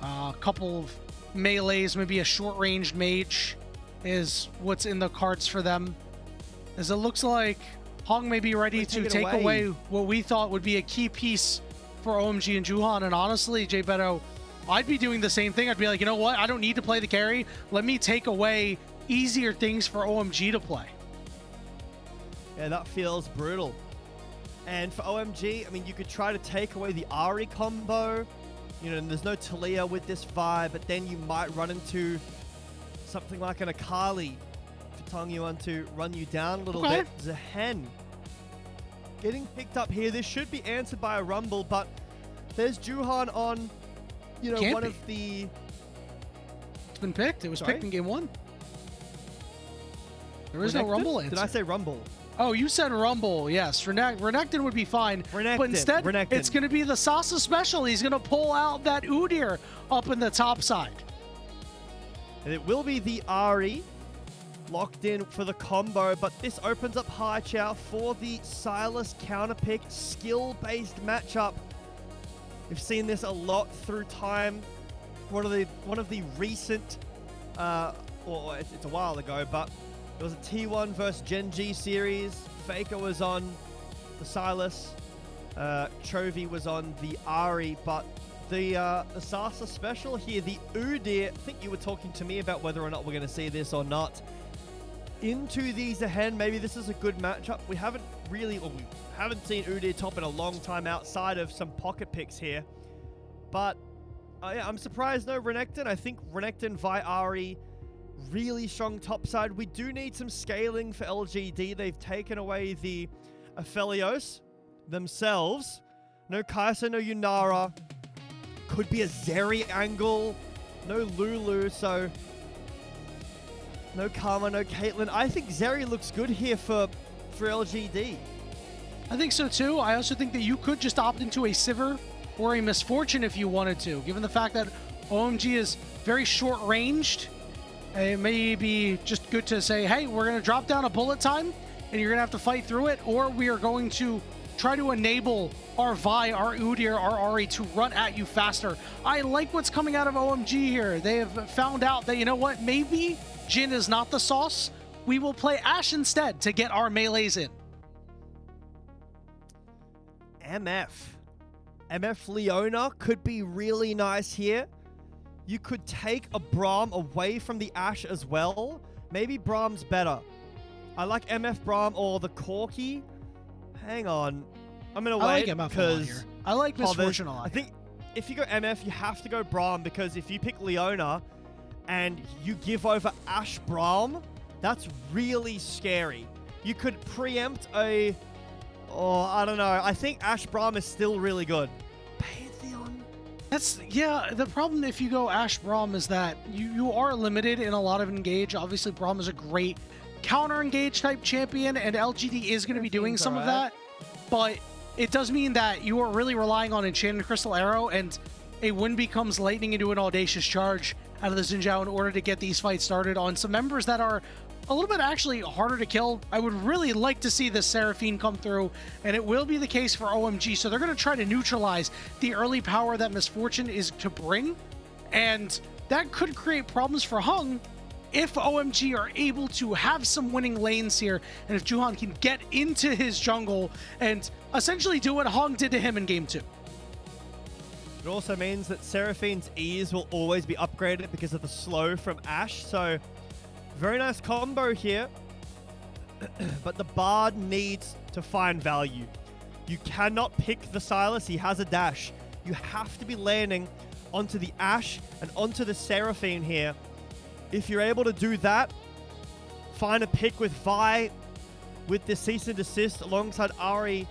A couple of melees, maybe a short-ranged mage is what's in the cards for them. As it looks like Heng may be ready to take away what we thought would be a key piece for OMG and Juhan. And honestly, Jbetto, I'd be doing the same thing. I'd be like, you know what? I don't need to play the carry. Let me take away easier things for OMG to play. Yeah, that feels brutal. And for OMG, I mean, you could try to take away the Hery combo. You know, and there's no Talia with this vibe, but then you might run into something like an Akali for Tangyuan to run you down a little bit. Zhen getting picked up here. This should be answered by a Rumble, but there's Juhan on, you know, one of the... It's been picked. It was picked in game 1. There is no Rumble answer. Did I say Rumble? Oh, you said Rumble. Yes, Renekton would be fine. But instead, it's going to be the Sasi special. He's going to pull out that Udyr up in the top side. And it will be the Hery locked in for the combo, but this opens up Haichao for the Silas counterpick skill-based matchup. We've seen this a lot through time. One of the recent, or it's a while ago, but it was a T1 versus Gen G series. Faker was on the Silas, Chovy was on the Hery, but the Sasa special here, the Udyr, I think you were talking to me about whether or not we're going to see this or not. Into the Zhen, maybe this is a good matchup. We haven't seen Udyr top in a long time outside of some pocket picks here. But yeah, I'm surprised no Renekton. I think Renekton via Hery, really strong top side. We do need some scaling for LGD. They've taken away the Aphelios themselves. No Kai'Sa, no Yunara. Could be a Zeri angle. No Lulu, so no Karma, no Caitlyn. I think Zeri looks good here for LGD. I think so too. I also think that you could just opt into a Sivir or a Misfortune if you wanted to, given the fact that OMG is very short-ranged. It may be just good to say, hey, we're going to drop down a bullet time, and you're going to have to fight through it, or we are going to try to enable our Vi, our Udyr, our Hery to run at you faster. I like what's coming out of OMG here. They have found out that, you know what, maybe Jhin is not the sauce. We will play Ashe instead to get our melees in. MF Leona could be really nice here. You could take a Braum away from the Ashe as well. Maybe Braum's better. I like MF Braum or the Corki. Hang on. I'm going to wait because I like Misfortune a lot. I think if you go MF, you have to go Braum, because if you pick Leona and you give over Ashe Braum, that's really scary. You could preempt a... Oh, I don't know. I think Ashe Braum is still really good. Pantheon? Yeah, the problem if you go Ashe Braum is that you are limited in a lot of engage. Obviously, Braum is a great counter-engage type champion, and LGD is going to be doing some of that. But it does mean that you are really relying on Enchanted Crystal Arrow, and a win becomes lightning into an audacious charge out of the Xin Zhao in order to get these fights started on some members that are a little bit actually harder to kill. I would really like to see this Seraphine come through, and it will be the case for OMG. So they're going to try to neutralize the early power that Misfortune is to bring, and that could create problems for Heng if OMG are able to have some winning lanes here, and if Juhan can get into his jungle and essentially do what Heng did to him in Game 2. It also means that Seraphine's E's will always be upgraded because of the slow from Ashe, so very nice combo here. But the Bard needs to find value. You cannot pick the Silas, he has a dash. You have to be landing onto the Ashe and onto the Seraphine here. If you're able to do that, find a pick with Vi, with the Cease and Desist alongside Hery.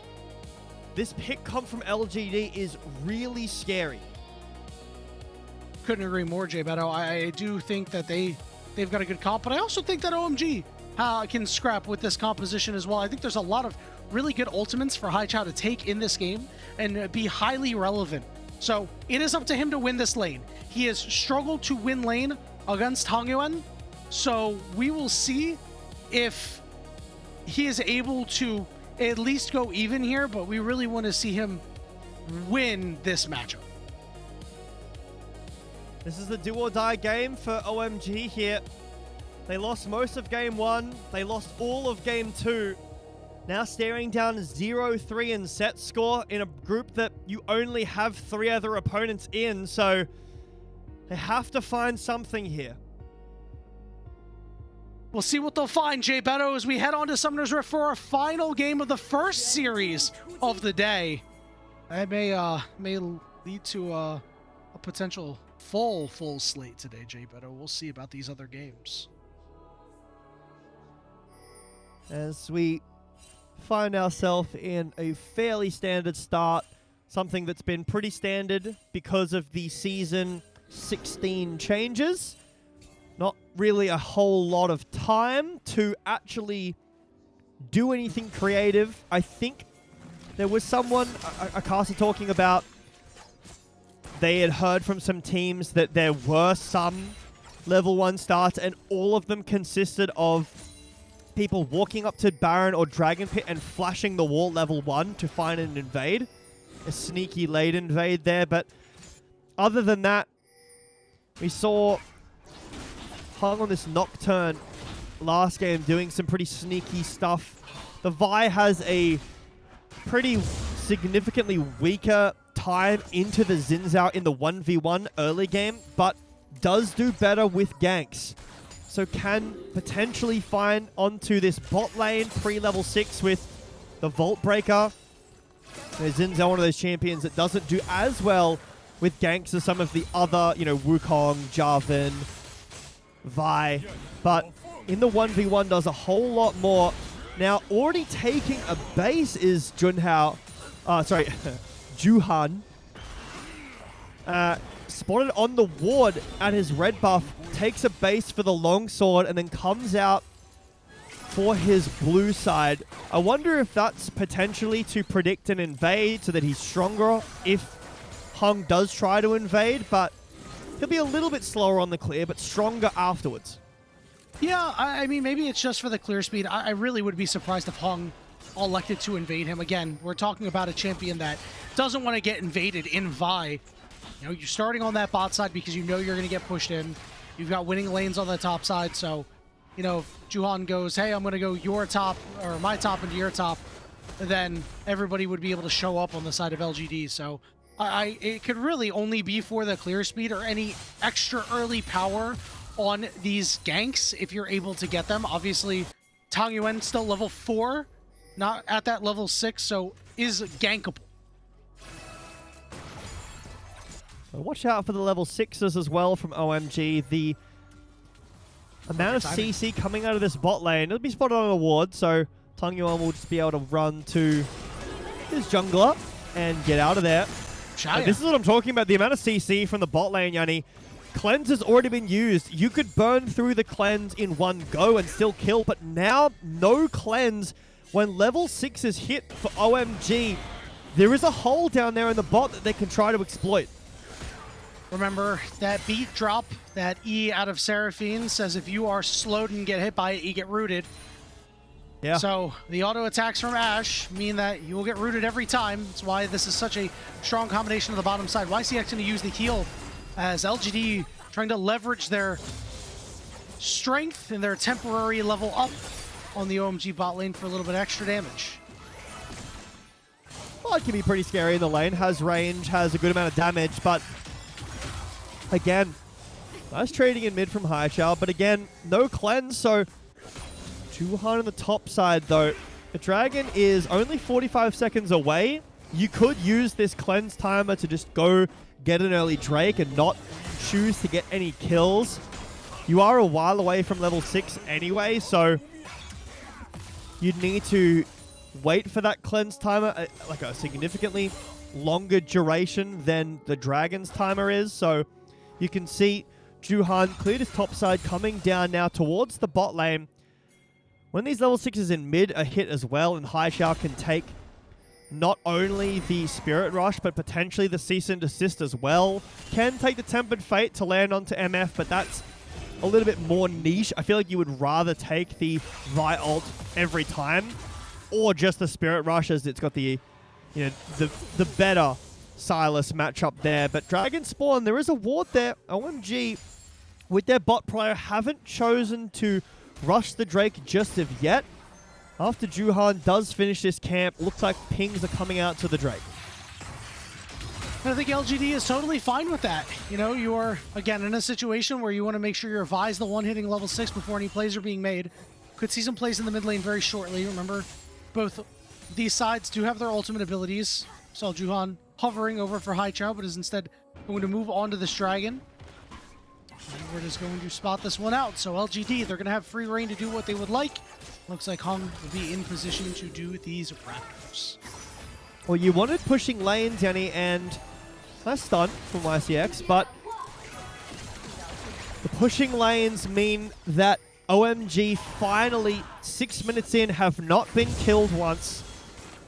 This pick comp from LGD is really scary. Couldn't agree more, Jbetto. I do think that they've got a good comp, but I also think that OMG can scrap with this composition as well. I think there's a lot of really good ultimates for Haichao to take in this game and be highly relevant. So it is up to him to win this lane. He has struggled to win lane against Tangyuan, so we will see if he is able to at least go even here, but we really want to see him win this matchup. This is the do or die game for OMG here. They lost most of game 1. They lost all of game 2. Now staring down 0-3 in set score in a group that you only have 3 other opponents in, so they have to find something here. We'll see what they'll find, Jbetto, as we head on to Summoner's Rift for our final game of the first series of the day. It may lead to a potential full slate today, Jbetto. We'll see about these other games. As we find ourselves in a fairly standard start, something that's been pretty standard because of the Season 16 changes. Not really a whole lot of time to actually do anything creative. I think there was someone, a caster, talking about they had heard from some teams that there were some level 1 starts and all of them consisted of people walking up to Baron or Dragon Pit and flashing the wall level 1 to find an invade. A sneaky late invade there, but other than that, we saw Hung on this Nocturne last game doing some pretty sneaky stuff. The Vi has a pretty significantly weaker time into the Xin Zhao in the 1v1 early game, but does do better with ganks. So can potentially find onto this bot lane pre-level 6 with the Vault Breaker. Xin Zhao, one of those champions that doesn't do as well with ganks as some of the other, you know, Wukong, Jarvan, Vi, but in the 1v1 does a whole lot more. Now, already taking a base is Juhan. Spotted on the ward at his red buff, takes a base for the longsword, and then comes out for his blue side. I wonder if that's potentially to predict an invade so that he's stronger if Hung does try to invade, but he'll be a little bit slower on the clear, but stronger afterwards. Yeah, I mean, maybe it's just for the clear speed. I really would be surprised if Hung elected to invade him. Again, we're talking about a champion that doesn't want to get invaded in Vi. You know, you're starting on that bot side because you know you're going to get pushed in. You've got winning lanes on the top side, so, you know, if Juhan goes, hey, I'm going to go your top, or my top into your top, then everybody would be able to show up on the side of LGD, so it could really only be for the clear speed or any extra early power on these ganks if you're able to get them. Obviously, Tangyuan still level 4, not at that level 6, so is gankable. Watch out for the level 6s as well from OMG. The amount of CC coming out of this bot lane, it'll be spotted on a ward, so Tangyuan will just be able to run to his jungler and get out of there. This is what I'm talking about, the amount of CC from the bot lane, Yanni. Cleanse has already been used. You could burn through the cleanse in one go and still kill, but now no cleanse when level 6 is hit for OMG. There is a hole down there in the bot that they can try to exploit. Remember that beat drop, that E out of Seraphine says if you are slowed and get hit by it, you get rooted. Yeah. So the auto attacks from Ashe mean that you will get rooted every time. That's why this is such a strong combination of the bottom side. YCX going to use the heal as LGD trying to leverage their strength and their temporary level up on the OMG bot lane for a little bit extra damage. Well, it can be pretty scary in the lane. Has range, has a good amount of damage, but again, nice trading in mid from Haichao, but again, no cleanse, so Juhan on the top side though. The dragon is only 45 seconds away. You could use this cleanse timer to just go get an early Drake and not choose to get any kills. You are a while away from level 6 anyway, so you'd need to wait for that cleanse timer, like a significantly longer duration than the dragon's timer is. So you can see Juhan cleared his top side, coming down now towards the bot lane. When these level 6s in mid are hit as well, and Haichao can take not only the Spirit Rush, but potentially the Cease and Desist as well. Can take the Tempered Fate to land onto MF, but that's a little bit more niche. I feel like you would rather take the Vi ult every time, or just the Spirit Rush, as it's got the, you know, the better Silas matchup there. But Dragon Spawn, there is a ward there. OMG, with their bot player, haven't chosen to rush the Drake just of yet. After Juhan does finish this camp, looks like pings are coming out to the Drake. I think LGD is totally fine with that. You know, you are, again, in a situation where you want to make sure you're Vi's the one hitting level 6 before any plays are being made. Could see some plays in the mid lane very shortly. Remember, both these sides do have their ultimate abilities. Saw Juhan hovering over for Haichao, but is instead going to move on to this dragon. And we're just going to spot this one out. So LGD, they're going to have free reign to do what they would like. Looks like Heng will be in position to do these Raptors. Well, you wanted pushing lanes, Yanni, and nice stun from YCX, but the pushing lanes mean that OMG finally, 6 minutes in, have not been killed once.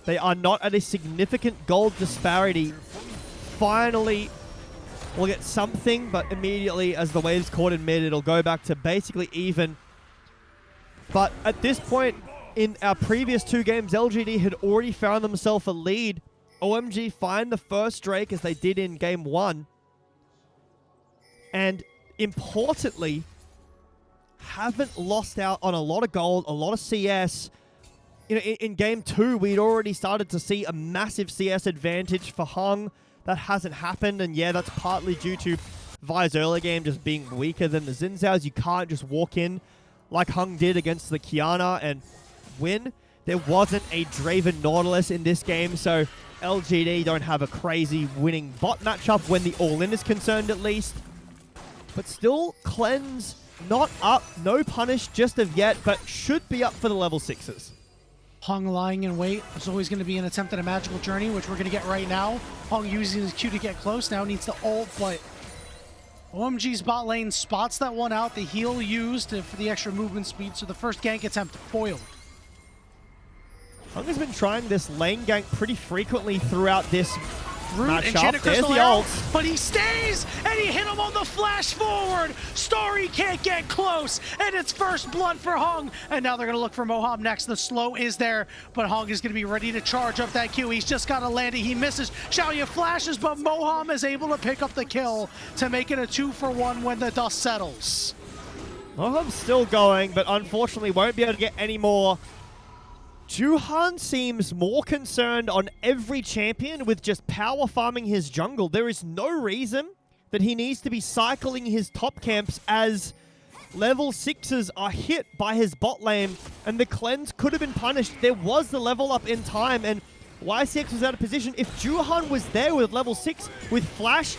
They are not at a significant gold disparity. Finally, we'll get something, but immediately as the wave's caught in mid, it'll go back to basically even. But at this point, in our previous 2 games, LGD had already found themselves a lead. OMG find the first Drake as they did in game 1. And importantly, haven't lost out on a lot of gold, a lot of CS. You know, in game 2, we'd already started to see a massive CS advantage for Heng. That hasn't happened, and yeah, that's partly due to Vi's early game just being weaker than the Xin Zhao's. You can't just walk in like Heng did against the Qiyana and win. There wasn't a Draven Nautilus in this game, so LGD don't have a crazy winning bot matchup when the all-in is concerned, at least. But still, Cleanse not up, no punish just of yet, but should be up for the level 6s. Heng lying in wait. There's always going to be an attempt at a magical journey, which we're going to get right now. Heng using his Q to get close, now needs to ult, but OMG's bot lane spots that one out. The heal used for the extra movement speed, so the first gank attempt foiled. Heng has been trying this lane gank pretty frequently throughout this matchup. There's the ult. But he stays, and he hit him on the flash forward. Starry can't get close, and it's first blood for Heng. And now they're going to look for Moham next. The slow is there, but Heng is going to be ready to charge up that Q. He's just got to land it. He misses. Shaoye flashes, but Moham is able to pick up the kill to make it a 2-for-1 when the dust settles. Moham's still going, but unfortunately won't be able to get any more. Juhan seems more concerned on every champion with just power farming his jungle. There is no reason that he needs to be cycling his top camps as level 6s are hit by his bot lane, and the cleanse could have been punished. There was the level up in time, and YCX was out of position. If Juhan was there with level 6 with flash,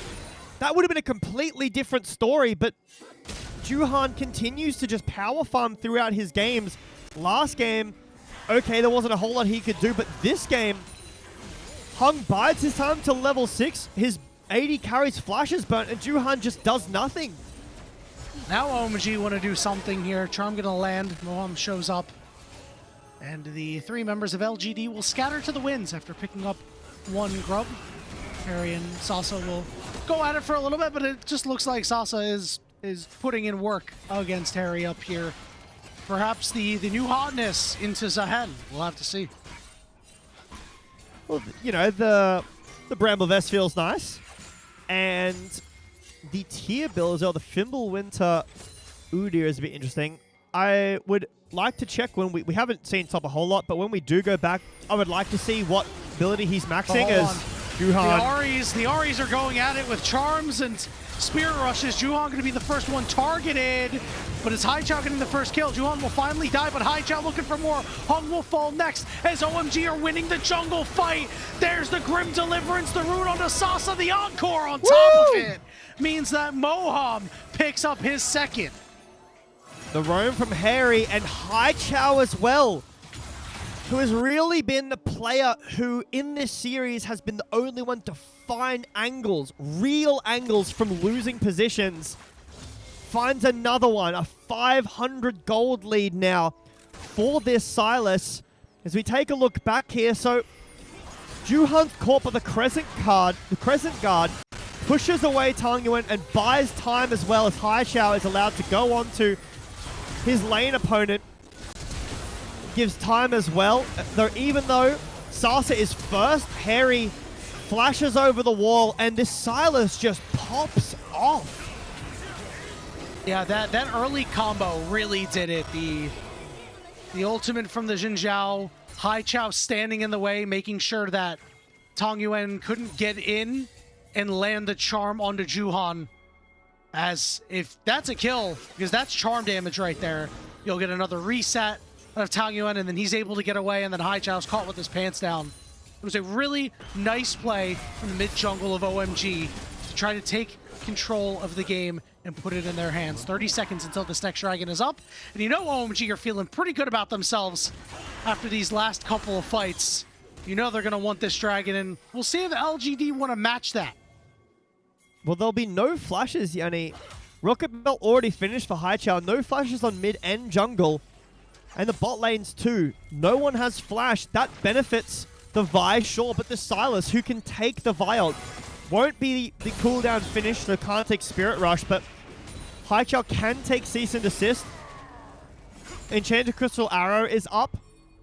that would have been a completely different story, but Juhan continues to just power farm throughout his games. Last game, okay, there wasn't a whole lot he could do, but this game, Heng bides his time to level 6. His AD carries flashes burnt, and Juhan just does nothing. Now OMG want to do something here. Charm gonna land. Moham shows up. And the 3 members of LGD will scatter to the winds after picking up 1 grub. Hery and Sasa will go at it for a little bit, but it just looks like Sasa is putting in work against Hery up here. Perhaps the new hotness into Zahen. We'll have to see. Well, you know, the Bramble Vest feels nice. And the tier build as well, the Fimbulwinter Udyr is a bit interesting. I would like to check when we haven't seen top a whole lot, but when we do go back, I would like to see what ability he's maxing as Juhan. The Aries are going at it with charms and spirit rushes. Juhan going to be the first one targeted, but it's Haichao getting the first kill. Juhan will finally die, but Haichao looking for more. Heng will fall next as OMG are winning the jungle fight. There's the Grim Deliverance, the root onto Sasa, the encore on top of it. Means that Moham picks up his second. The roam from Hery and Haichao as well, who has really been the player who in this series has been the only one to find angles, real angles from losing positions. Finds another one, a 500 gold lead now for this Silas. As we take a look back here, so Juhan's caught by the Crescent Guard, pushes away Tangyuan and buys time as well as Haichao is allowed to go on to his lane opponent. Gives time as well, though even though Sasa is first, Hery flashes over the wall, and this Silas just pops off. Yeah, that early combo really did it. The ultimate from the Jinzhao, Haichao standing in the way, making sure that Tangyuan couldn't get in and land the charm onto Juhan. As if that's a kill, because that's charm damage right there, you'll get another reset of Tangyuan, and then he's able to get away, and then Haichao's caught with his pants down. It was a really nice play from the mid-jungle of OMG to try to take control of the game and put it in their hands. 30 seconds until this next dragon is up, and you know OMG are feeling pretty good about themselves after these last couple of fights. You know they're going to want this dragon, and we'll see if LGD want to match that. Well, there'll be no flashes, Yanni. Rocket Belt already finished for Haichao. No flashes on mid and jungle. And the bot lanes too. No one has flash. That benefits the Vi, sure, but the Silas, who can take the Vi ult, won't be the cooldown finish, so can't take Spirit Rush, but Haichao can take Cease and Desist. Enchanted Crystal Arrow is up.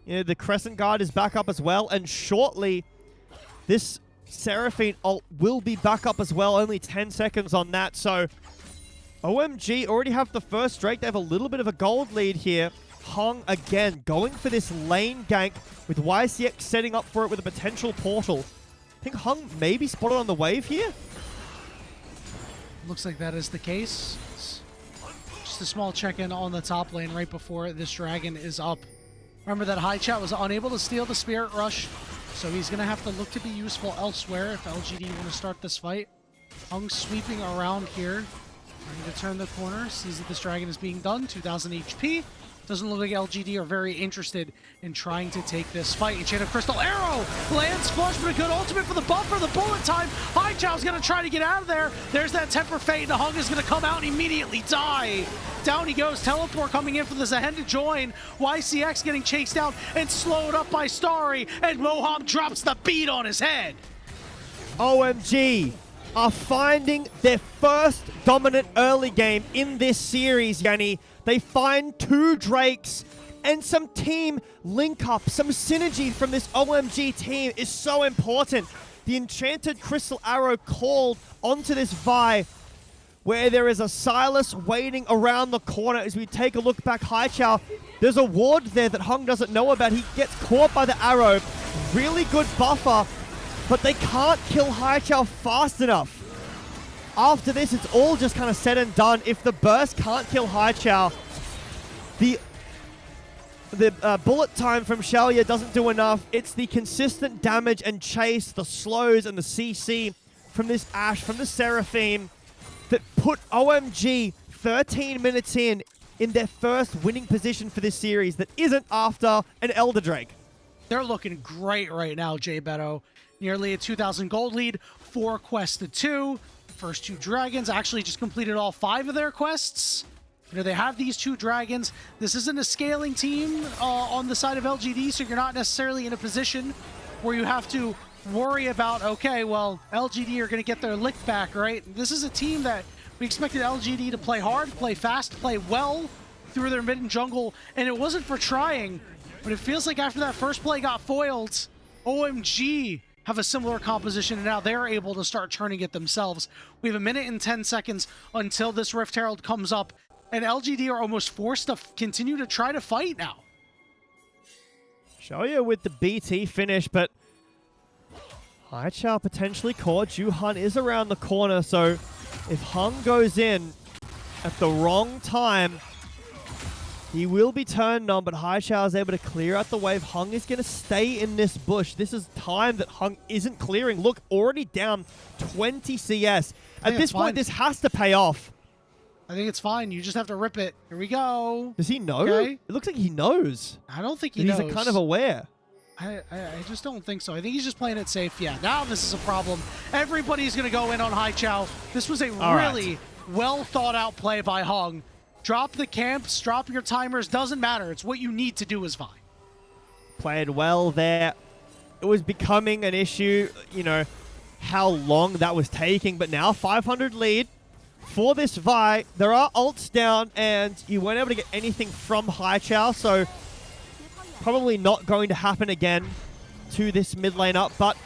You know, the Crescent Guard is back up as well, and shortly, this Seraphine ult will be back up as well. Only 10 seconds on that, so OMG already have the first Drake. They have a little bit of a gold lead here. Heng again going for this lane gank with YCX setting up for it with a potential portal. I think Heng may be spotted on the wave here. Looks like that is the case. Just a small check-in on the top lane right before this dragon is up. Remember that Haichao was unable to steal the Spirit Rush, so he's going to have to look to be useful elsewhere if LGD want to start this fight. Heng sweeping around here, trying to turn the corner, sees that this dragon is being done, 2,000 HP. Doesn't look like LGD are very interested in trying to take this fight. Enchanted Crystal Arrow lands flush, but a good ultimate for the buffer. The bullet time. Haichao's going to try to get out of there. There's that Temper Fate, and Heng is going to come out and immediately die. Down he goes. Teleport coming in for the Zehen to join. YCX getting chased down and slowed up by Starry, and Moham drops the beat on his head. OMG are finding their first dominant early game in this series, Yanni. They find 2 Drakes and some team link-up, some synergy from this OMG team is so important. The Enchanted Crystal Arrow called onto this Vi, where there is a Silas waiting around the corner. As we take a look back, Haichao, there's a ward there that Heng doesn't know about. He gets caught by the arrow. Really good buffer, but they can't kill Haichao fast enough. After this, it's all just kind of said and done. If the burst can't kill Haichao, the bullet time from Shaoye doesn't do enough. It's the consistent damage and chase, the slows and the CC from this Ashe, from the Seraphine, that put OMG 13 minutes in their first winning position for this series that isn't after an Elder Drake. They're looking great right now, Jbetto. Nearly a 2,000 gold lead, 4 quests to 2. First 2 dragons actually just completed all 5 of their quests. You know, they have these 2 dragons. This isn't a scaling team on the side of LGD, so you're not necessarily in a position where you have to worry about, okay, well, LGD are going to get their lick back, right? This is a team that we expected LGD to play hard, play fast, play well through their mid and jungle, and it wasn't for trying, but it feels like after that first play got foiled, OMG have a similar composition, and now they're able to start turning it themselves. We have a minute and 10 seconds until this Rift Herald comes up, and LGD are almost forced to continue to try to fight now. Shaoye with the BT finish, but Haichao potentially caught. Juhan is around the corner, so if Heng goes in at the wrong time, he will be turned on, but Haichao is able to clear out the wave. Heng is going to stay in this bush. This is time that Heng isn't clearing. Look, already down 20 CS. At this point, this has to pay off. I think it's fine. You just have to rip it. Here we go. Does he know? Okay. It looks like he knows. I don't think he knows. He's kind of aware. I just don't think so. I think he's just playing it safe. Yeah, now this is a problem. Everybody's going to go in on Haichao. This was a really well thought out play by Heng. Drop the camps, drop your timers, doesn't matter. It's what you need to do as Vi. Played well there. It was becoming an issue, you know, how long that was taking, but now 500 lead for this Vi. There are ults down, and you weren't able to get anything from Haichao, so probably not going to happen again to this mid lane up, but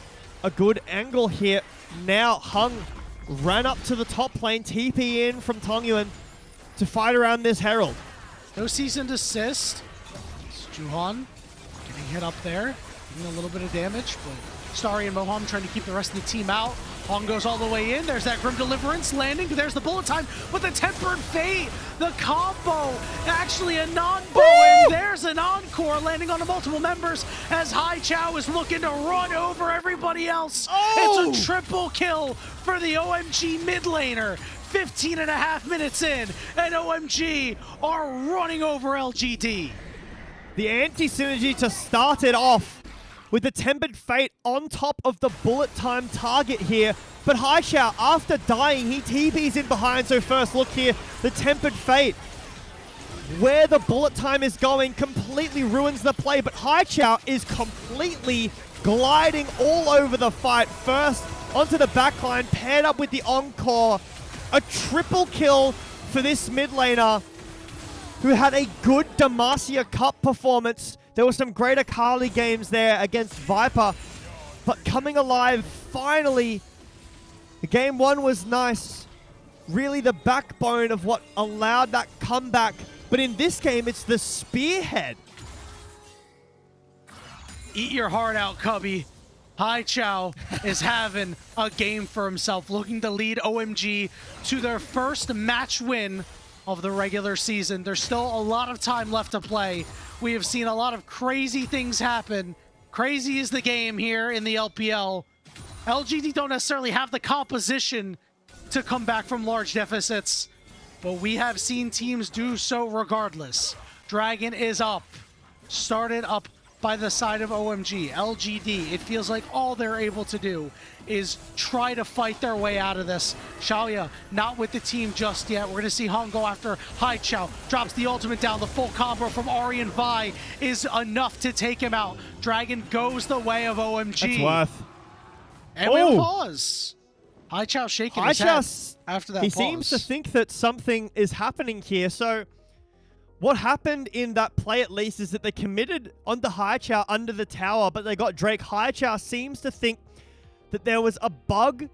a good angle here. Now Heng ran up to the top lane, TP in from Tangyuan to fight around this Herald. No seasoned assist. It's Juhan getting hit up there, doing a little bit of damage, but Starry and Moham trying to keep the rest of the team out. Hong goes all the way in. There's that Grim Deliverance landing. There's the bullet time with the Tempered Fate. The combo, actually a non-bow, and there's an encore landing on the multiple members as Haichao is looking to run over everybody else. It's a triple kill for the OMG mid laner. 15 and a half minutes in, and OMG are running over LGD. The anti-synergy to start it off with the Tempered Fate on top of the bullet time target here. But Haichao, after dying, he TPs in behind. So first look here, the Tempered Fate. Where the bullet time is going completely ruins the play, but Haichao is completely gliding all over the fight. First onto the backline, paired up with the encore. A triple kill for this mid laner who had a good Demacia Cup performance. There were some great Akali games there against Viper, but coming alive finally. Game one was nice. Really the backbone of what allowed that comeback. But in this game, it's the spearhead. Eat your heart out, Cubby. Haichao is having a game for himself, looking to lead OMG to their first match win of the regular season. There's still a lot of time left to play. We have seen a lot of crazy things happen. Crazy is the game here in the LPL. LGD don't necessarily have the composition to come back from large deficits, but we have seen teams do so regardless. Dragon is up, started up by the side of OMG. LGD, it feels like all they're able to do is try to fight their way out of this. Shaoye not with the team just yet. We're going to see Hong go after Haichao. Drops the ultimate down. The full combo from Ari and Vi is enough to take him out. Dragon goes the way of OMG. That's worth. And we have a pause. Haichao shaking his head after that He pause. seems to think that something is happening here. So what happened in that play, at least, is that they committed onto Haichao under the tower, but they got Drake. Haichao seems to think that there was a bug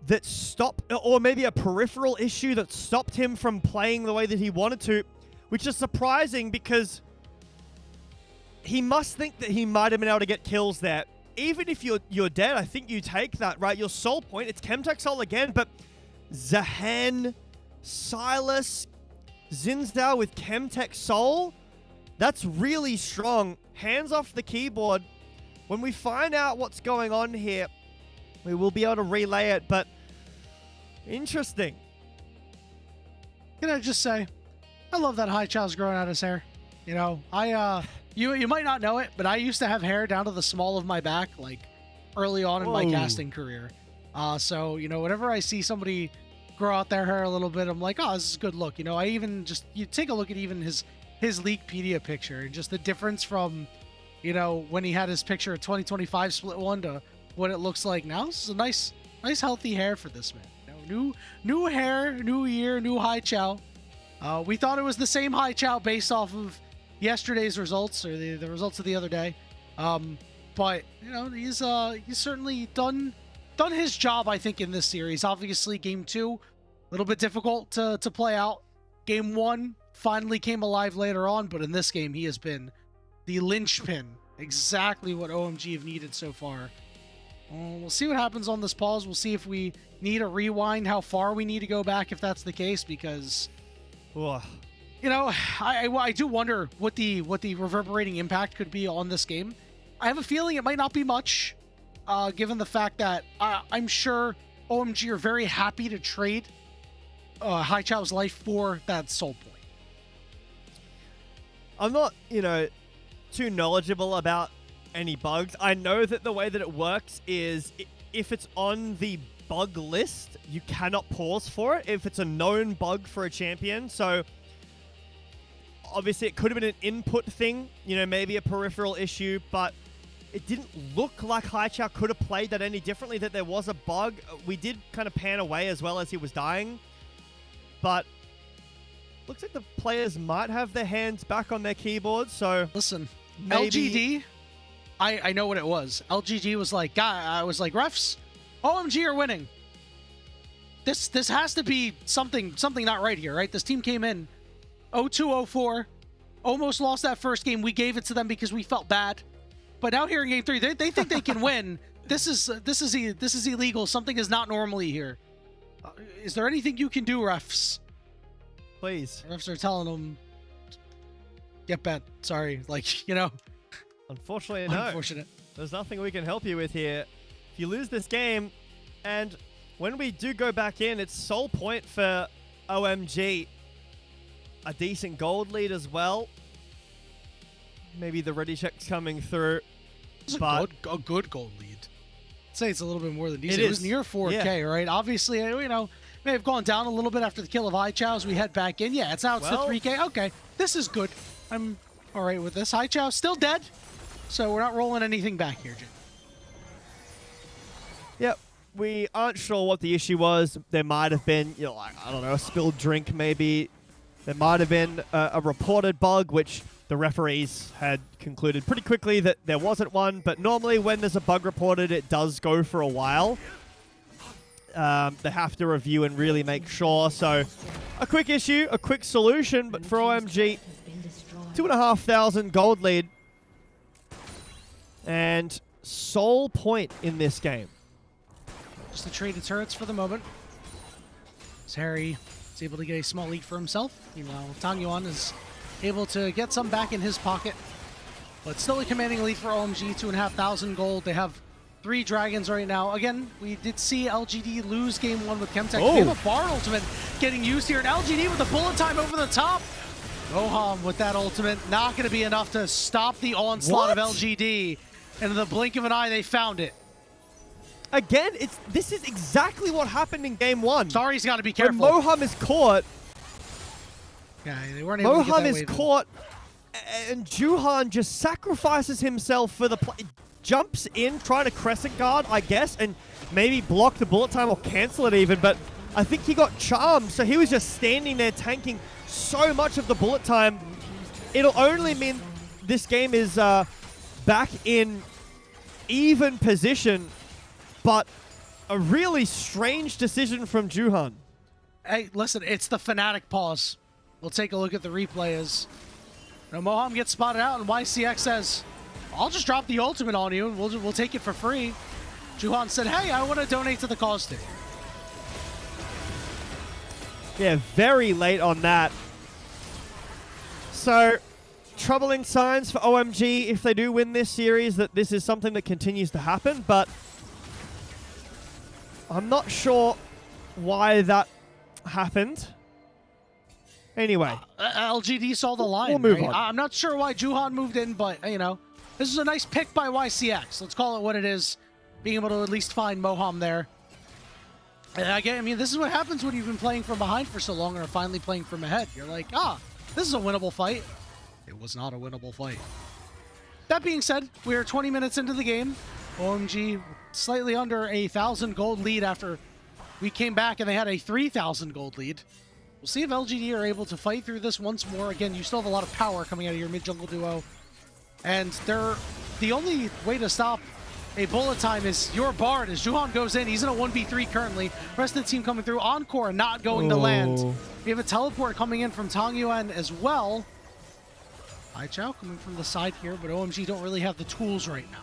that stopped, or maybe a peripheral issue that stopped him from playing the way that he wanted to, which is surprising because he must think that he might have been able to get kills there. Even if you're dead, I think you take that, right? Your soul point, it's Chemtech Soul again, but Zahan, Silas, Zinzdao with Chemtech Soul, that's really strong. Hands off the keyboard. When we find out what's going on here, we will be able to relay it, but interesting. Can I just say, I love that Haichao's growing out his hair. You know, you might not know it, but I used to have hair down to the small of my back, like early on in my casting career. So, you know, whenever I see somebody grow out their hair a little bit, I'm like, oh, this is a good look. You know, you take a look at even his Leakpedia picture and just the difference from, you know, when he had his picture of 2025 split one to what it looks like now. This is a nice healthy hair for this man. You know, new hair, new year, new Haichao. We thought it was the same Haichao based off of yesterday's results or the results of the other day. But you know, he's certainly done his job, I think, in this series. Obviously, game 2, a little bit difficult to play out. Game 1 finally came alive later on, but in this game, he has been the linchpin. Exactly what OMG have needed so far. We'll see what happens on this pause. We'll see if we need a rewind, how far we need to go back if that's the case, because you know, I do wonder what the reverberating impact could be on this game. I have a feeling it might not be much, given the fact that I'm sure OMG are very happy to trade Haichao's life for that soul point. I'm not, you know, too knowledgeable about any bugs. I know that the way that it works is if it's on the bug list, you cannot pause for it if it's a known bug for a champion. So obviously it could have been an input thing, you know, maybe a peripheral issue, but it didn't look like Haichao could have played that any differently, that there was a bug. We did kind of pan away as well as he was dying, but looks like the players might have their hands back on their keyboards. So listen, maybe LGD, I know what it was. LGD was like, I was like, refs, OMG are winning. This has to be something not right here, right? This team came in 0-2, 0-4, almost lost that first game. We gave it to them because we felt bad. But now here in game 3, they think they can win. This is illegal. Something is not normally here. Is there anything you can do, refs? Please. Refs are telling them, get bet. Sorry, like, you know. Unfortunately, no. Unfortunate. There's nothing we can help you with here. If you lose this game, and when we do go back in, it's sole point for OMG. A decent gold lead as well. Maybe the ready check's coming through. It's but a good gold lead. I'd say it's a little bit more than decent. It was near 4K, yeah. right? Obviously, you know, may have gone down a little bit after the kill of Haichao as we head back in. Yeah, it's now it's to 3K. Okay, this is good. I'm all right with this. Haichao still dead, so we're not rolling anything back here, Jim. Yep. We aren't sure what the issue was. There might have been, you know, like, I don't know, a spilled drink maybe. There might have been a reported bug, which the referees had concluded pretty quickly that there wasn't one. But normally when there's a bug reported, it does go for a while. They have to review and really make sure. So a quick issue, a quick solution. But for OMG, 2,500 gold lead. And sole point in this game. Just the traded turrets for the moment. As Hery is able to get a small lead for himself. Meanwhile, Tangyuan is able to get some back in his pocket. But still a commanding lead for OMG, 2,500 gold. They have 3 dragons right now. Again, we did see LGD lose game 1 with Chemtech. Oh. We have a Bard ultimate getting used here. And LGD with the bullet time over the top. Moham with that ultimate. Not going to be enough to stop the onslaught of LGD. And in the blink of an eye, they found it. Again, this is exactly what happened in game 1. Starry's got to be careful. When Moham is caught, yeah, they weren't able to get Moham that is wave caught, and Juhan just sacrifices himself for the play. Jumps in, trying to crescent guard, I guess, and maybe block the bullet time or cancel it even, but I think he got charmed, so he was just standing there tanking so much of the bullet time. It'll only mean this game is back in even position, but a really strange decision from Juhan. Hey, listen, it's the Fnatic pause. We'll take a look at the replay as Moham gets spotted out, and YCX says, I'll just drop the ultimate on you, and we'll take it for free. Juhan said, hey, I want to donate to the cause team. Yeah, very late on that. So, troubling signs for OMG if they do win this series, that this is something that continues to happen, but I'm not sure why that happened. Anyway. LGD saw the line. We'll move right? on. I'm not sure why Juhan moved in, but, you know, this is a nice pick by YCX. Let's call it what it is. Being able to at least find Moham there. And again, I mean, this is what happens when you've been playing from behind for so long and are finally playing from ahead. You're like, this is a winnable fight. It was not a winnable fight. That being said, we are 20 minutes into the game. OMG slightly under 1,000 gold lead after we came back and they had a 3,000 gold lead. We'll see if LGD are able to fight through this once more. Again, you still have a lot of power coming out of your mid-jungle duo. And the only way to stop a bullet time is your Bard. As Juhan goes in, he's in a 1v3 currently. Rest of the team coming through. Encore not going to land. We have a teleport coming in from Tangyuan as well. Haichao coming from the side here, but OMG don't really have the tools right now.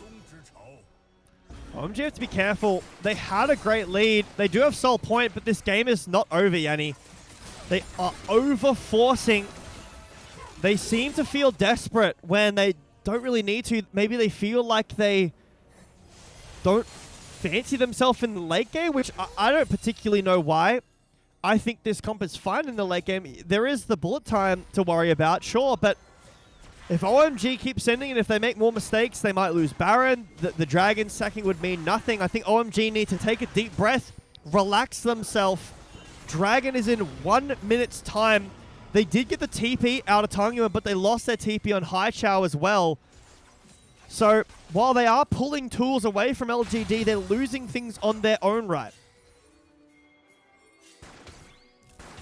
OMG have to be careful. They had a great lead. They do have sole point, but this game is not over, Yanni. They are over-forcing. They seem to feel desperate when they don't really need to. Maybe they feel like they don't fancy themselves in the late game, which I don't particularly know why. I think this comp is fine in the late game. There is the bullet time to worry about, sure, but if OMG keeps sending and if they make more mistakes, they might lose Baron. The Dragon sacking would mean nothing. I think OMG need to take a deep breath, relax themselves. Dragon is in 1 minute's time. They did get the TP out of Tangyuan, but they lost their TP on Haichao as well. So while they are pulling tools away from LGD, they're losing things on their own right.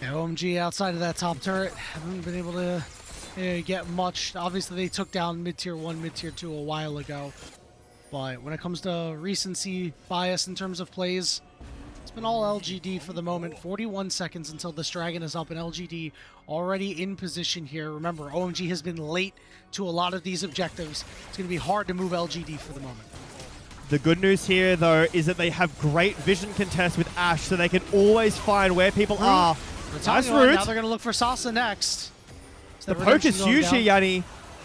Yeah, OMG outside of that top turret haven't been able to get much. Obviously, they took down mid-tier 1, mid-tier 2 a while ago. But when it comes to recency bias in terms of plays, it's been all LGD for the moment. 41 seconds until this dragon is up, and LGD already in position here. Remember, OMG has been late to a lot of these objectives. It's going to be hard to move LGD for the moment. The good news here, though, is that they have great vision contests with Ashe, so they can always find where people are. Nice route. Now they're going to look for Sasa next. The poke is huge here, Yanni.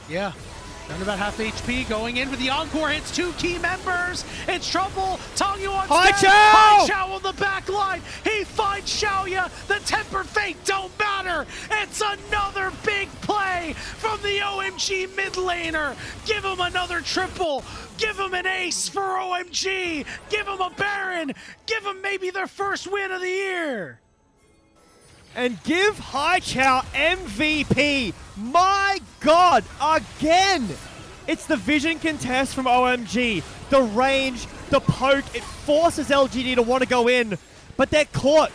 Yeah. Down to about half HP, going in with the encore hits 2 key members. It's trouble. Tangyuan Haichao on the back line. He finds Shaoye. The tempered fate don't matter. It's another big play from the OMG mid laner. Give him another triple. Give him an ace for OMG. Give him a Baron. Give him maybe their first win of the year. And give Haichao MVP. My God, again. It's the vision contest from OMG. The range, the poke, it forces LGD to want to go in, but they're caught.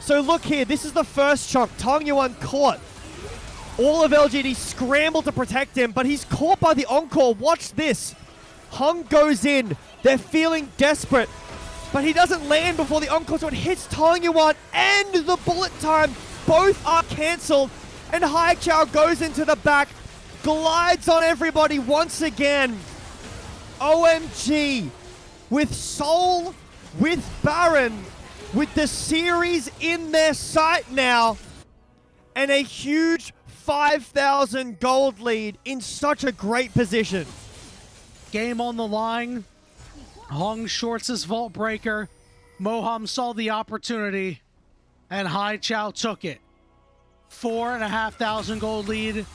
So look here, this is the first chunk. Tangyuan caught. All of LGD scramble to protect him, but he's caught by the encore. Watch this. Heng goes in. They're feeling desperate. But he doesn't land before the encore, so it hits Tangyuan and the bullet time. Both are cancelled, and Haichao goes into the back, glides on everybody once again. OMG, with Soul, with Baron, with the series in their sight now, and a huge 5,000 gold lead in such a great position. Game on the line. Heng shorts his Vault Breaker. Moham saw the opportunity, and Haichao took it. 4,500 gold lead.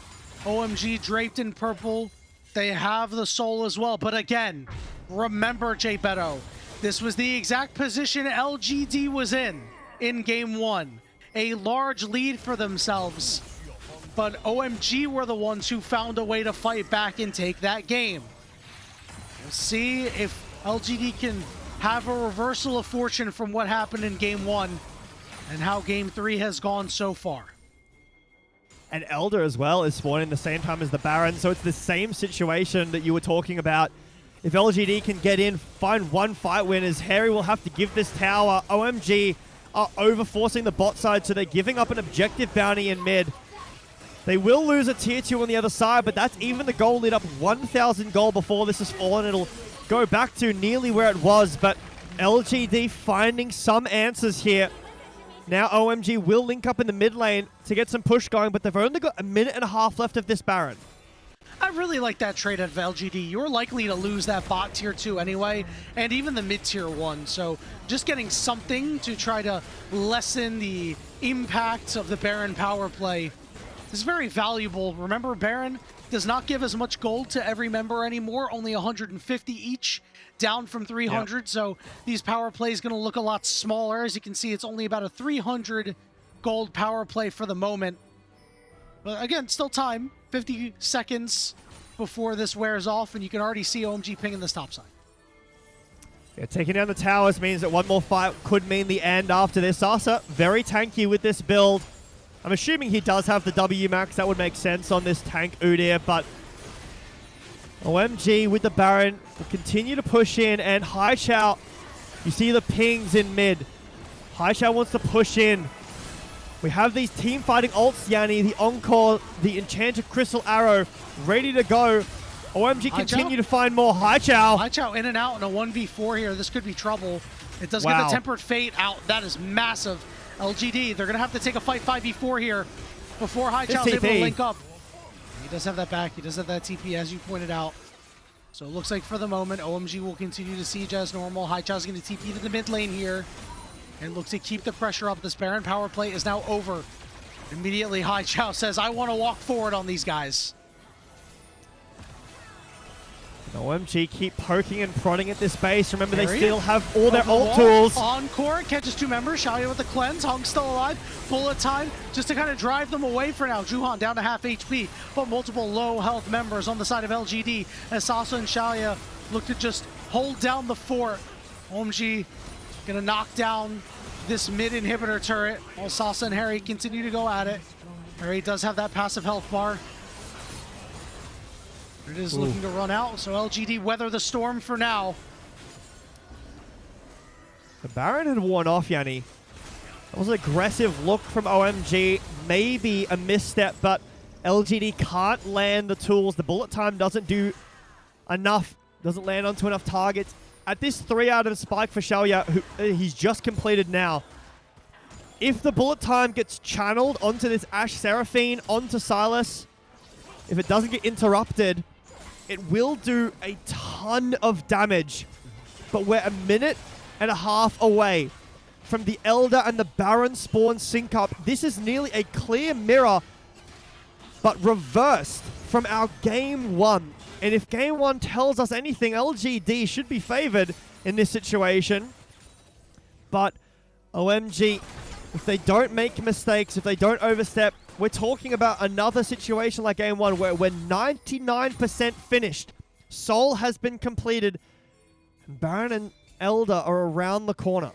OMG draped in purple. They have the soul as well. But again, remember, Jbetto, this was the exact position LGD was in game 1. A large lead for themselves. But OMG were the ones who found a way to fight back and take that game. We'll see if LGD can have a reversal of fortune from what happened in game 1 and how game 3 has gone so far. And Elder as well is spawning the same time as the Baron, so it's the same situation that you were talking about. If LGD can get in, find one fight win, as Hery will have to give this tower. OMG are overforcing the bot side, so they're giving up an objective bounty in mid. They will lose a tier 2 on the other side, but that's even the goal lead up 1,000 gold before this has fallen. It'll go back to nearly where it was, but LGD finding some answers here. Now OMG will link up in the mid lane to get some push going, but they've only got a minute and a half left of this Baron. I really like that trade of LGD. You're likely to lose that bot tier 2 anyway, and even the mid tier 1. So just getting something to try to lessen the impact of the Baron power play is very valuable. Remember, Baron does not give as much gold to every member anymore, only 150 each, down from 300. Yep. So these power plays going to look a lot smaller. As you can see, it's only about a 300 gold power play for the moment. But again, still time, 50 seconds before this wears off, and you can already see OMG pinging this top side. Yeah, taking down the towers means that one more fight could mean the end after this. Sasa, very tanky with this build. I'm assuming he does have the W max. That would make sense on this tank Udyr, but OMG with the Baron will continue to push in, and Haichao, you see the pings in mid. Haichao wants to push in. We have these team fighting ults, Yanni, the Encore, the Enchanted Crystal Arrow, ready to go. OMG continue to find more. Haichao in and out in a 1v4 here. This could be trouble. It does get the Tempered Fate out. That is massive. LGD, they're going to have to take a fight 5v4 here before Haichao's able to link up. He does have that back. He does have that TP, as you pointed out. So it looks like for the moment, OMG will continue to siege as normal. Haichao's going to TP to the mid lane here and look to keep the pressure up. This Baron power play is now over. Immediately, Haichao says, I want to walk forward on these guys. OMG keep poking and prodding at this base. Remember, they still have all their ult tools. Encore catches 2 members. Shaoye with the cleanse. Heng's still alive. Bullet time just to kind of drive them away for now. Juhan down to half HP, but multiple low health members on the side of LGD as Sasa and Shaoye look to just hold down the fort. OMG gonna knock down this mid inhibitor turret while Sasa and Hery continue to go at it. Hery does have that passive health bar. It is looking to run out, so LGD weather the storm for now. The Baron had worn off, Yanni. That was an aggressive look from OMG. Maybe a misstep, but LGD can't land the tools. The bullet time doesn't do enough, doesn't land onto enough targets. At this 3-out spike for Shaoye, who he's just completed now, if the bullet time gets channeled onto this Ashe Seraphine, onto Silas, if it doesn't get interrupted, it will do a ton of damage. But we're a minute and a half away from the Elder and the Baron spawn sync up. This is nearly a clear mirror, but reversed from our game one. And if game one tells us anything, LGD should be favored in this situation. But OMG, if they don't make mistakes, if they don't overstep, we're talking about another situation like game one where we're 99% finished. Soul has been completed. Baron and Elder are around the corner.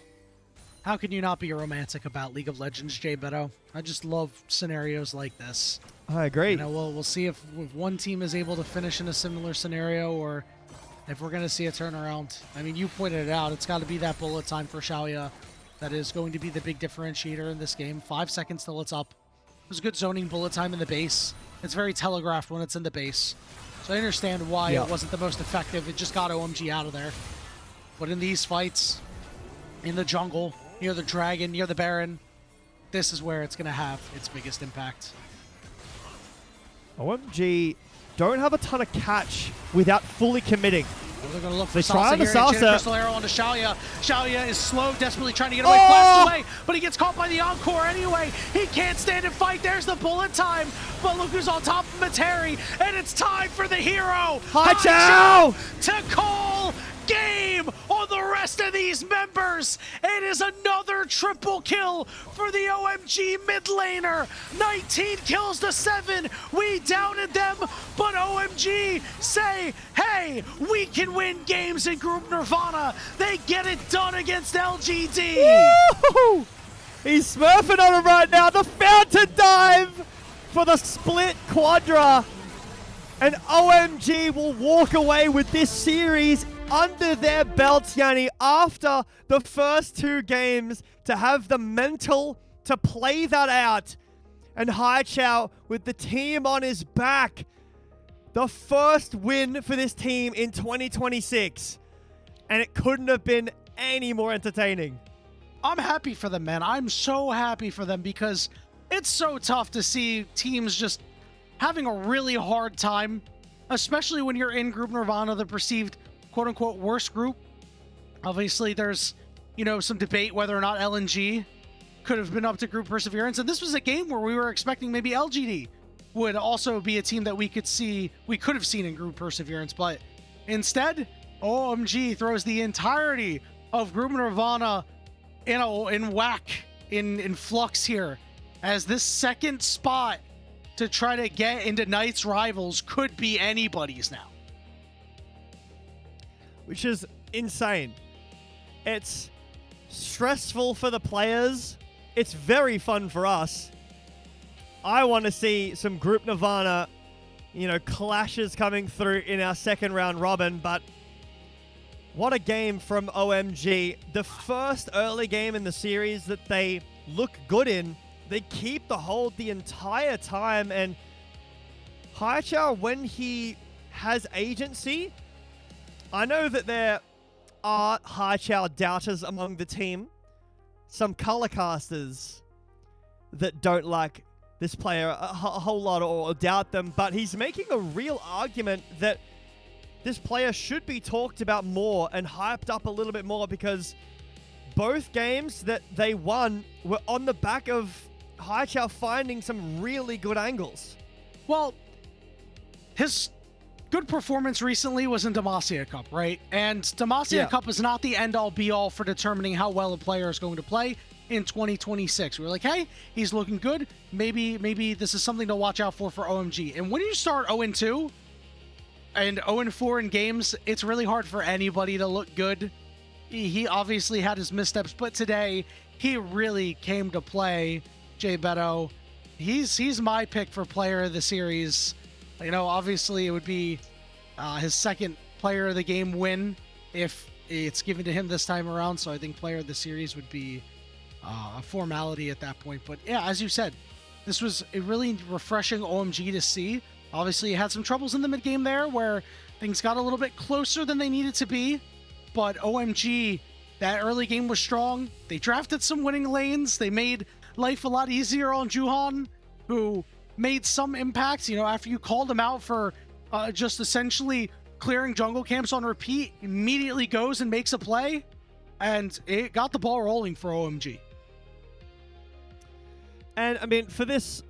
How can you not be romantic about League of Legends, Jbetto? I just love scenarios like this. I agree. You know, we'll see if one team is able to finish in a similar scenario or if we're going to see a turnaround. I mean, you pointed it out. It's got to be that bullet time for Shaoye that is going to be the big differentiator in this game. 5 seconds till it's up. There's good zoning bullet time in the base. It's very telegraphed when it's in the base. So I understand why it wasn't the most effective. It just got OMG out of there. But in these fights, in the jungle, near the dragon, near the Baron, this is where it's going to have its biggest impact. OMG don't have a ton of catch without fully committing. They're going to look for They try Sasi on the here, and Sasa. crystal arrow onto Shaoye. Shaoye is slow, desperately trying to get away, flashed away, but he gets caught by the Encore anyway. He can't stand and fight. There's the bullet time, but look who's on top of him. It's Hery, and it's time for the hero, Haichao, to call game on the rest of these members. It is another triple kill for the OMG mid laner. 19 kills to 7. We doubted them, but OMG say, hey, we can win games in Group Nirvana. They get it done against LGD. Woo! He's smurfing on him right now. The fountain dive for the split quadra. And OMG will walk away with this series under their belts, Yanni, after the first 2 games, to have the mental to play that out. And Haichao with the team on his back. The first win for this team in 2026. And it couldn't have been any more entertaining. I'm happy for them, man. I'm so happy for them because it's so tough to see teams just having a really hard time, especially when you're in Group Nirvana, the perceived quote-unquote worst group. Obviously, there's, you know, some debate whether or not LNG could have been up to Group Perseverance, and this was a game where we were expecting maybe LGD would also be a team that we could have seen in Group Perseverance, but instead, OMG throws the entirety of Group Nirvana in flux here, as this second spot to try to get into Knight's rivals could be anybody's now. Which is insane. It's stressful for the players. It's very fun for us. I want to see some Group Nirvana, you know, clashes coming through in our second round robin, but what a game from OMG. The first early game in the series that they look good in, they keep the hold the entire time, and Haichao, when he has agency, I know that there are Haichao doubters among the team. Some color casters that don't like this player a whole lot or doubt them, but he's making a real argument that this player should be talked about more and hyped up a little bit more, because both games that they won were on the back of Haichao finding some really good angles. Well, his good performance recently was in Demacia Cup, right? And Demacia Cup is not the end-all be-all for determining how well a player is going to play in 2026. We were like, hey, he's looking good. Maybe this is something to watch out for OMG. And when you start 0-2 and 0-4 in games, it's really hard for anybody to look good. He obviously had his missteps, but today he really came to play. Jbetto, he's my pick for player of the series. You know, obviously it would be his second player of the game win if it's given to him this time around. So I think player of the series would be a formality at that point. But yeah, as you said, this was a really refreshing OMG to see. Obviously, you had some troubles in the mid game there where things got a little bit closer than they needed to be. But OMG, that early game was strong. They drafted some winning lanes. They made life a lot easier on Juhan, who made some impact. You know, after you called him out for just essentially clearing jungle camps on repeat, immediately goes and makes a play. And it got the ball rolling for OMG. And, I mean, for this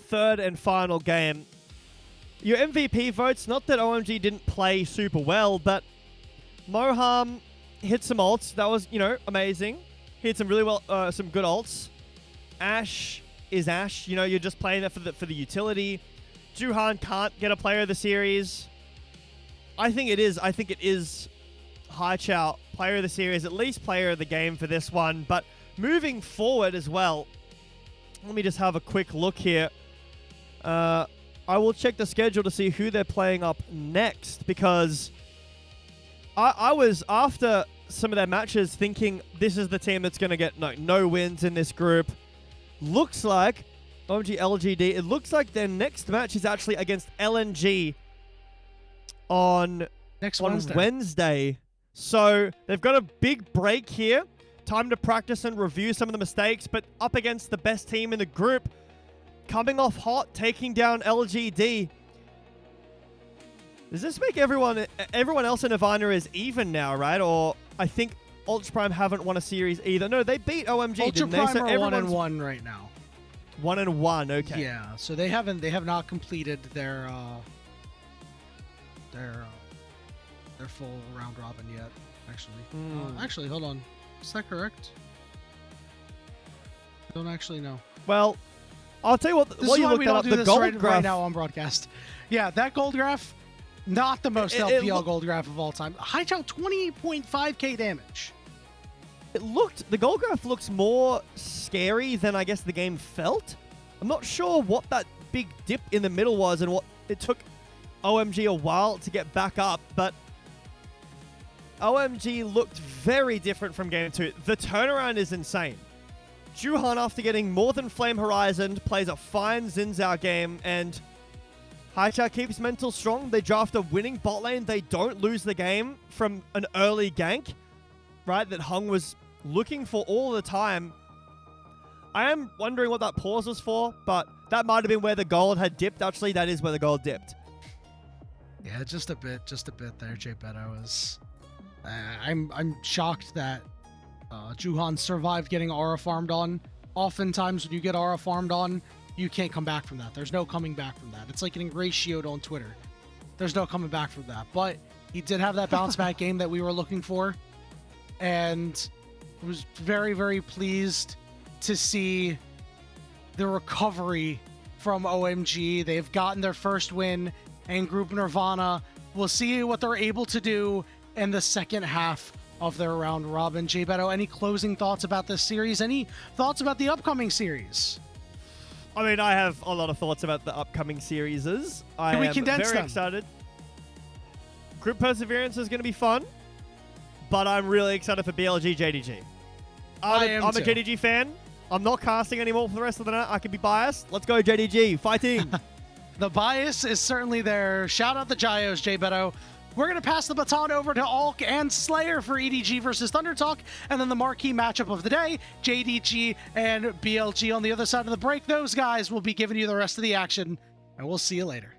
third and final game, your MVP votes, not that OMG didn't play super well, but Moham hit some ults. That was, you know, amazing. He hit some really well, some good ults. Ashe is Ashe. You know, you're just playing that for the utility. Juhan can't get a player of the series. I think it is Haichao, player of the series, at least player of the game for this one. But moving forward as well, let me just have a quick look here. I will check the schedule to see who they're playing up next, because I was, after some of their matches, thinking this is the team that's going to get no wins in this group. Looks like OMG LGD, it looks like their next match is actually against LNG on Wednesday. So they've got a big break here. Time to practice and review some of the mistakes, but up against the best team in the group. Coming off hot, taking down LGD. Does this make everyone else in Nirvana is even now, right? Or I think Ultra Prime haven't won a series either. No, they beat OMG, Ultra didn't Prime they? So are 1-1 right now. 1-1, okay. Yeah, so they have not completed their full round robin yet. Actually, actually, hold on. Is that correct? I don't actually know. Well, I'll tell you what. This is why we don't do this right graph now on broadcast. Yeah, that gold graph, not the most LPL gold graph of all time. Haichao 20.5k damage. The gold graph looks more scary than I guess the game felt. I'm not sure what that big dip in the middle was and what it took OMG a while to get back up, but OMG looked very different from game 2. The turnaround is insane. Juhan, after getting more than Flame Horizon, plays a fine Xin Zhao game, and Haichao keeps mental strong. They draft a winning bot lane. They don't lose the game from an early gank, right, that Heng was looking for all the time. I am wondering what that pause was for, but that might have been where the gold had dipped. Actually, that is where the gold dipped. Yeah, just a bit there. Jbetto is... I'm shocked that Juhan survived getting aura farmed on. Oftentimes when you get aura farmed on, you can't come back from that. There's no coming back from that. It's like getting ratioed on Twitter. There's no coming back from that. But he did have that bounce back game that we were looking for. And I was very, very pleased to see the recovery from OMG. They've gotten their first win in Group Nirvana. We'll see what they're able to do in the second half of their round robin. Jbetto, any closing thoughts about this series? Any thoughts about the upcoming series? I mean, I have a lot of thoughts about the upcoming series. I am very excited. Group Perseverance is going to be fun, but I'm really excited for BLG JDG. I'm a JDG fan. I'm not casting anymore for the rest of the night. I could be biased. Let's go JDG, fighting. The bias is certainly there. Shout out the Gios, Jbetto. We're going to pass the baton over to Alk and Slayer for EDG versus Thunder Talk, and then the marquee matchup of the day, JDG and BLG on the other side of the break. Those guys will be giving you the rest of the action, and we'll see you later.